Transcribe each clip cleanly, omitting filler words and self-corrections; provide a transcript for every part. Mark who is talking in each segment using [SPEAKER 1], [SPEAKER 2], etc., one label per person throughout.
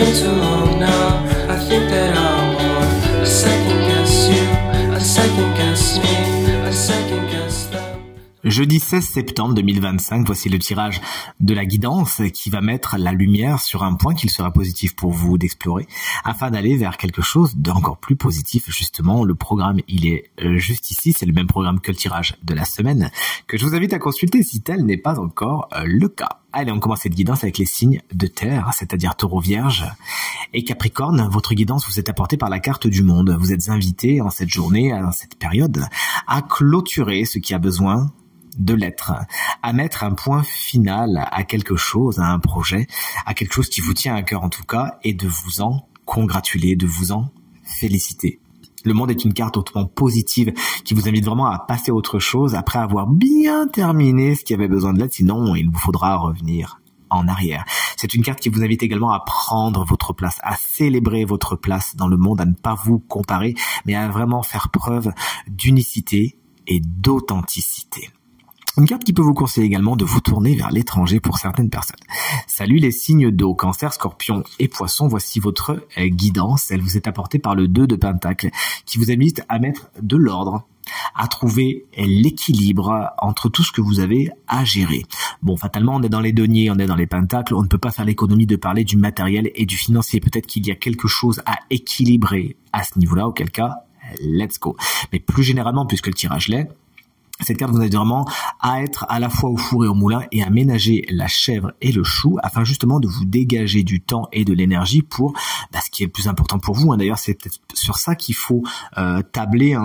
[SPEAKER 1] been too long now. I think that I want a second guess you, a second guess me, a second guess them.
[SPEAKER 2] Jeudi 16 septembre 2025, voici le tirage de la guidance qui va mettre la lumière sur un point qu'il sera positif pour vous d'explorer afin d'aller vers quelque chose d'encore plus positif. Justement, le programme, il est juste ici. C'est le même programme que le tirage de la semaine que je vous invite à consulter si tel n'est pas encore le cas. Allez, on commence cette guidance avec les signes de terre, c'est-à-dire Taureau, Vierge et Capricorne. Votre guidance vous est apportée par la carte du monde. Vous êtes invités en cette journée, en cette période, à clôturer ce qui a besoin de l'être, à mettre un point final à quelque chose, à un projet, à quelque chose qui vous tient à cœur en tout cas, et de vous en congratuler, de vous en féliciter. Le monde est une carte hautement positive qui vous invite vraiment à passer à autre chose après avoir bien terminé ce qui avait besoin de l'être, sinon il vous faudra revenir en arrière. C'est une carte qui vous invite également à prendre votre place, à célébrer votre place dans le monde, à ne pas vous comparer, mais à vraiment faire preuve d'unicité et d'authenticité. Une carte qui peut vous conseiller également de vous tourner vers l'étranger pour certaines personnes. Salut les signes d'eau, Cancer, Scorpion et Poisson, voici votre guidance. Elle vous est apportée par le 2 de Pentacle qui vous invite à mettre de l'ordre, à trouver l'équilibre entre tout ce que vous avez à gérer. Bon, fatalement, on est dans les deniers, on est dans les pentacles, on ne peut pas faire l'économie de parler du matériel et du financier. Peut-être qu'il y a quelque chose à équilibrer à ce niveau-là, auquel cas, let's go. Mais plus généralement, puisque le tirage l'est, cette carte vous aide vraiment à être à la fois au four et au moulin et à ménager la chèvre et le chou afin justement de vous dégager du temps et de l'énergie pour ce qui est le plus important pour vous. D'ailleurs, c'est peut-être sur ça qu'il faut tabler,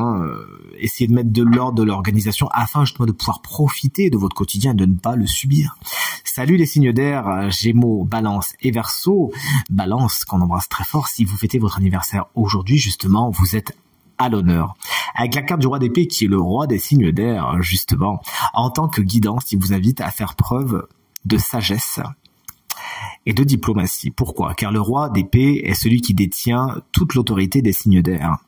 [SPEAKER 2] essayer de mettre de l'ordre de l'organisation afin justement de pouvoir profiter de votre quotidien et de ne pas le subir. Salut les signes d'air, Gémeaux, Balance et Verseau. Balance, qu'on embrasse très fort. Si vous fêtez votre anniversaire aujourd'hui, justement, vous êtes à l'honneur. Avec la carte du roi d'épée qui est le roi des signes d'air, justement, en tant que guidance, il vous invite à faire preuve de sagesse et de diplomatie. Pourquoi? Car le roi d'épée est celui qui détient toute l'autorité des signes d'air.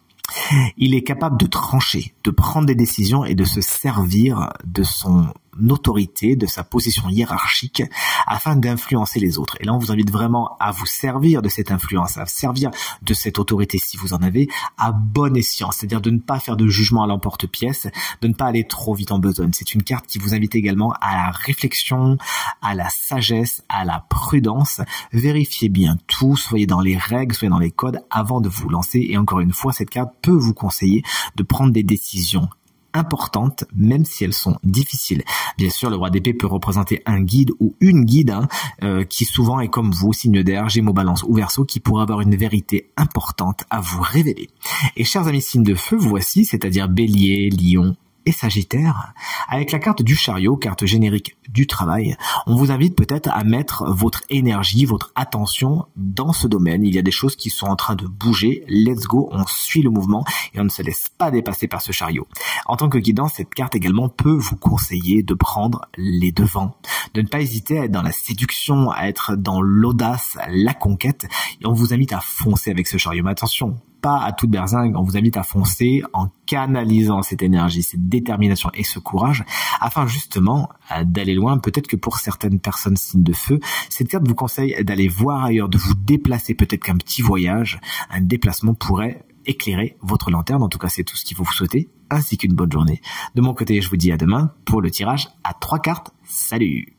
[SPEAKER 2] Il est capable de trancher, de prendre des décisions et de se servir de son autorité, de sa position hiérarchique afin d'influencer les autres. Et là, on vous invite vraiment à vous servir de cette influence, à servir de cette autorité si vous en avez, à bon escient, c'est-à-dire de ne pas faire de jugement à l'emporte-pièce, de ne pas aller trop vite en besogne. C'est une carte qui vous invite également à la réflexion, à la sagesse, à la prudence. Vérifiez bien tout, soyez dans les règles, soyez dans les codes avant de vous lancer. Et encore une fois, cette carte peut vous conseiller de prendre des décisions importantes, même si elles sont difficiles. Bien sûr, le roi d'épée peut représenter un guide ou une guide qui souvent est comme vous, signe d'air, Gémeaux, Balance ou Verseau, qui pourrait avoir une vérité importante à vous révéler. Et chers amis signes de feu, voici, c'est-à-dire Bélier, Lion et Sagittaire, avec la carte du chariot, carte générique du travail, on vous invite peut-être à mettre votre énergie, votre attention dans ce domaine. Il y a des choses qui sont en train de bouger. Let's go, on suit le mouvement et on ne se laisse pas dépasser par ce chariot. En tant que guidance, cette carte également peut vous conseiller de prendre les devants, de ne pas hésiter à être dans la séduction, à être dans l'audace, la conquête, et on vous invite à foncer avec ce chariot. Mais attention, pas à toute berzingue, on vous invite à foncer en canalisant cette énergie, cette détermination et ce courage afin justement d'aller loin. Peut-être que pour certaines personnes signes de feu, cette carte vous conseille d'aller voir ailleurs, de vous déplacer. Peut-être qu'un petit voyage, un déplacement pourrait éclairer votre lanterne. En tout cas, c'est tout ce qu'il faut vous souhaiter, ainsi qu'une bonne journée. De mon côté, je vous dis à demain pour le tirage à 3 cartes. Salut!